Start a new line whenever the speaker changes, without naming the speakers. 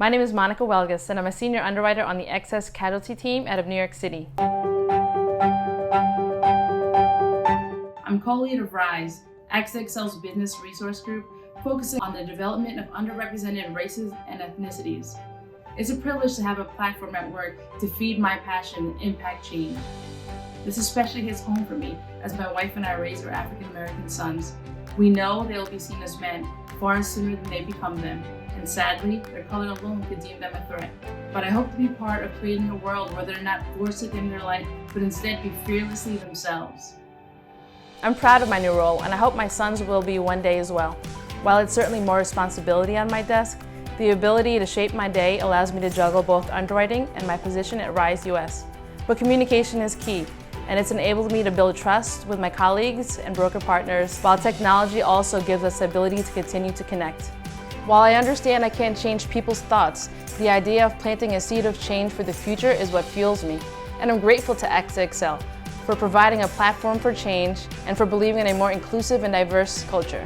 My name is Monica Welgus, and I'm a Senior Underwriter on the excess casualty team out of New York City.
I'm co-lead of RISE, AXA's business resource group, focusing on the development of underrepresented races and ethnicities. It's a privilege to have a platform at work to feed my passion and impact change. This especially hits home for me, as my wife and I raise our African American sons. We know they will be seen as men far sooner than they become them, and sadly, their color alone could deem them a threat. But I hope to be part of creating a world where they're not forced to dim their light, but instead be fearlessly themselves.
I'm proud of my new role, and I hope my sons will be one day as well. While it's certainly more responsibility on my desk, the ability to shape my day allows me to juggle both underwriting and my position at RISE US. But communication is key, and it's enabled me to build trust with my colleagues and broker partners, while technology also gives us the ability to continue to connect. While I understand I can't change people's thoughts, the idea of planting a seed of change for the future is what fuels me, and I'm grateful to AXA for providing a platform for change and for believing in a more inclusive and diverse culture.